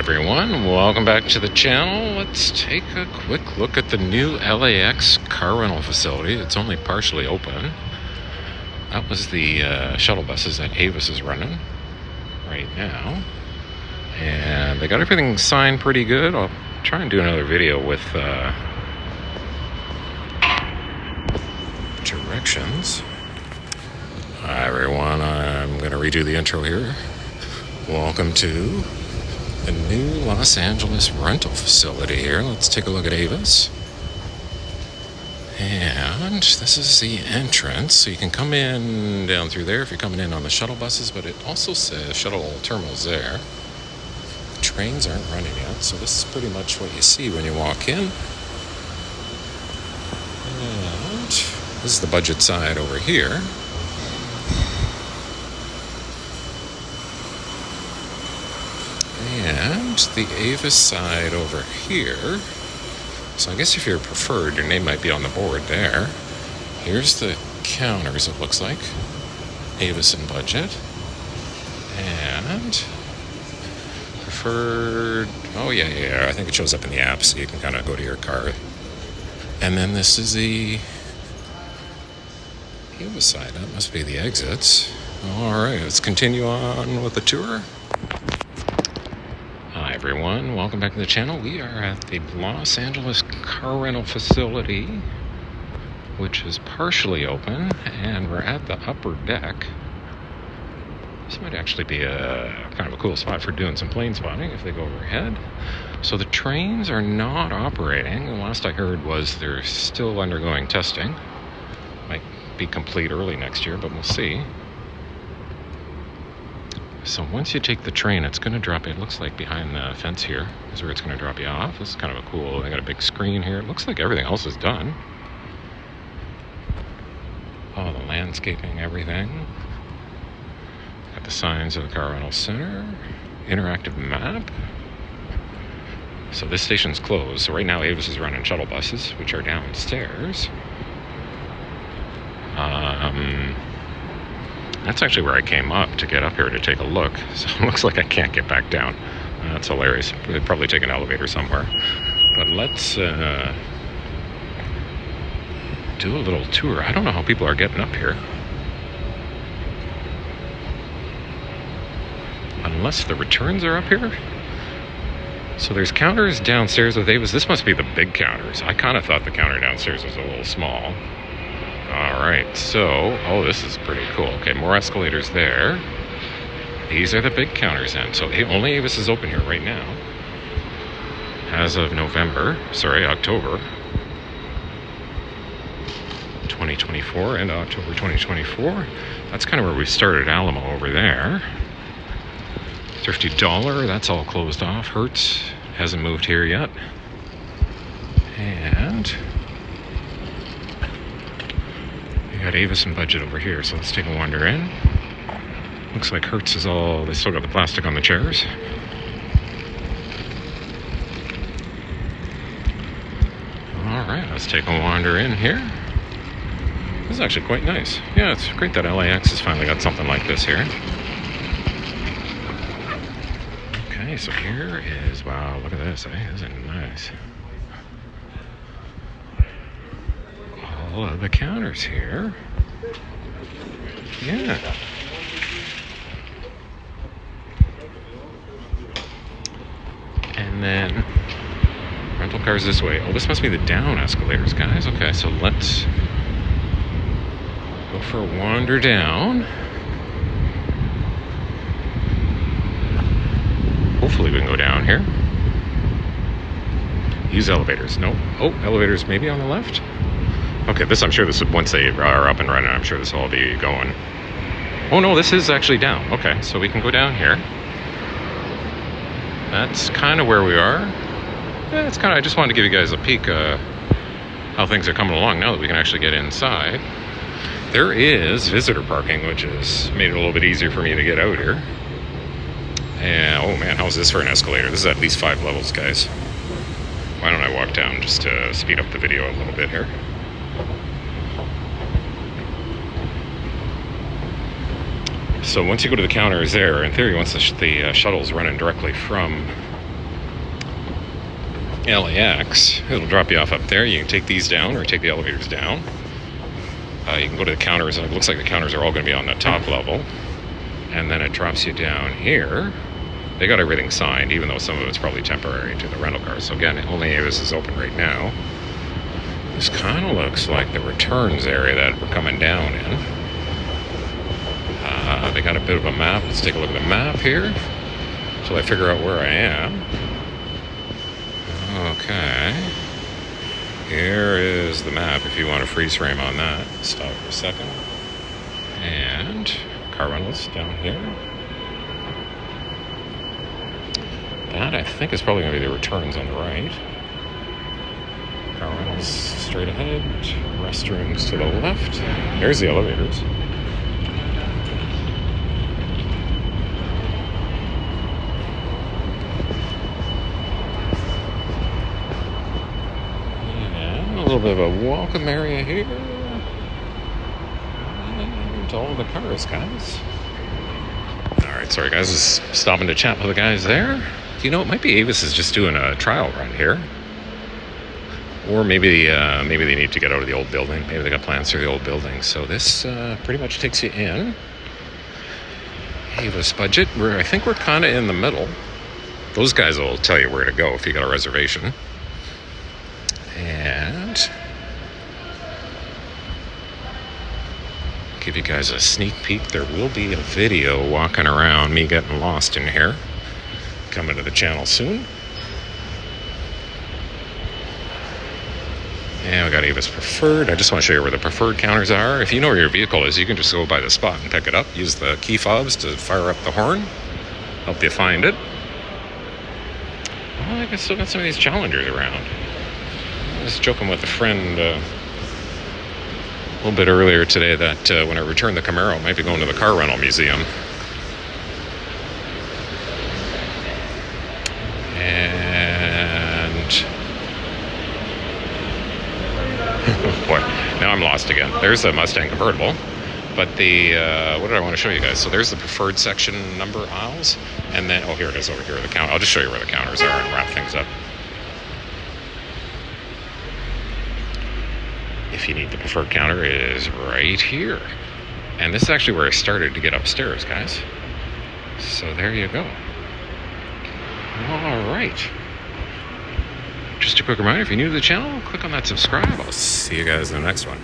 Everyone, welcome back to the channel. Let's take a quick look at the new LAX car rental facility. It's only partially open. That was the shuttle buses that Avis is running right now, and they got everything signed pretty good. I'll try and do another video with directions. Hi everyone, I'm going to redo the intro here. Welcome to the new Los Angeles rental facility here. Let's take a look at Avis. And this is the entrance. So you can come in down through there if you're coming in on the shuttle buses, but it also says shuttle terminals there. The trains aren't running yet, so this is pretty much what you see when you walk in. And this is the budget side over here. And the Avis side over here. So I guess if you're preferred, your name might be on the board there. Here's the counters, it looks like. Avis and budget. And preferred, oh yeah, I think it shows up in the app, so you can kind of go to your car. And then this is the Avis side. That must be the exits. All right, let's continue on with the tour. Hi everyone, welcome back to the channel. We are at the Los Angeles car rental facility, which is partially open, and we're at the upper deck. This might actually be a kind of a cool spot for doing some plane spotting if they go overhead. So the trains are not operating. The last I heard was they're still undergoing testing. Might be complete early next year, but we'll see. So once you take the train, it's going to drop you. It looks like behind the fence here is where it's going to drop you off. This is kind of a cool, they got a big screen here. It looks like everything else is done. Oh, the landscaping, everything. Got the signs of the car rental center. Interactive map. So this station's closed. So right now Avis is running shuttle buses, which are downstairs. That's actually where I came up to get up here to take a look. So it looks like I can't get back down. That's hilarious. They'd probably take an elevator somewhere. But let's do a little tour. I don't know how people are getting up here. Unless the returns are up here. So there's counters downstairs with Avis. This must be the big counters. I kind of thought the counter downstairs was a little small. Alright, so, oh, this is pretty cool. Okay, more escalators there. These are the big counters then. So only Avis is open here right now. As of October 2024, and October 2024. That's kind of where we started Alamo over there. Thrifty Dollar, that's all closed off. Hertz hasn't moved here yet. And got Avis and budget over here, so let's take a wander in. Looks like Hertz is all, they still got the plastic on the chairs. Alright, let's take a wander in here. This is actually quite nice. Yeah, it's great that LAX has finally got something like this here. Okay, so here is, wow, look at this, This is nice. All of the counters here. Yeah. And then rental cars this way. Oh, this must be the down escalators, guys. Okay, so let's go for a wander down. Hopefully we can go down here. Use elevators. Nope. Oh, elevators maybe on the left. Okay, I'm sure this is, once they are up and running, I'm sure this will all be going. Oh no, this is actually down. Okay, so we can go down here. That's kind of where we are. Yeah, it's kind of, I just wanted to give you guys a peek how things are coming along now that we can actually get inside. There is visitor parking, which has made it a little bit easier for me to get out here. And, oh man, how's this for an escalator? This is at least 5 levels, guys. Why don't I walk down just to speed up the video a little bit here. So once you go to the counters there, in theory, once the shuttle's running directly from LAX, it'll drop you off up there. You can take these down or take the elevators down. You can go to the counters, and it looks like the counters are all going to be on the top level. And then it drops you down here. They got everything signed, even though some of it's probably temporary to the rental cars. So again, only Avis is open right now. This kind of looks like the returns area that we're coming down in. They got a bit of a map. Let's take a look at the map here until I figure out where I am. Okay. Here is the map if you want to freeze frame on that. Stop for a second. And car rentals down here. That, I think, is probably going to be the returns on the right. Car rentals straight ahead. Restrooms to the left. There's the elevators. And a little bit of a welcome area here. And all the cars, guys. Alright, sorry guys, just stopping to chat with the guys there. You know, it might be Avis is just doing a trial run here. Or maybe they need to get out of the old building. Maybe they got plans for the old building. So this pretty much takes you in. Avis budget. I think we're kind of in the middle. Those guys will tell you where to go if you got a reservation. And give you guys a sneak peek. There will be a video walking around me getting lost in here. Coming to the channel soon. And we got Avis Preferred. I just want to show you where the preferred counters are. If you know where your vehicle is, you can just go by the spot and pick it up. Use the key fobs to fire up the horn. Help you find it. Well, I still got some of these Challengers around. I was joking with a friend a little bit earlier today that when I return the Camaro, I might be going to the car rental museum. Boy, now I'm lost again. There's a Mustang convertible, but the what did I want to show you guys? So there's the preferred section number aisles, and then here it is over here. The count. I'll just show you where the counters are and wrap things up. If you need the preferred counter, it is right here, and this is actually where I started to get upstairs, guys. So there you go. All right. Just a quick reminder, if you're new to the channel, click on that subscribe. I'll see you guys in the next one.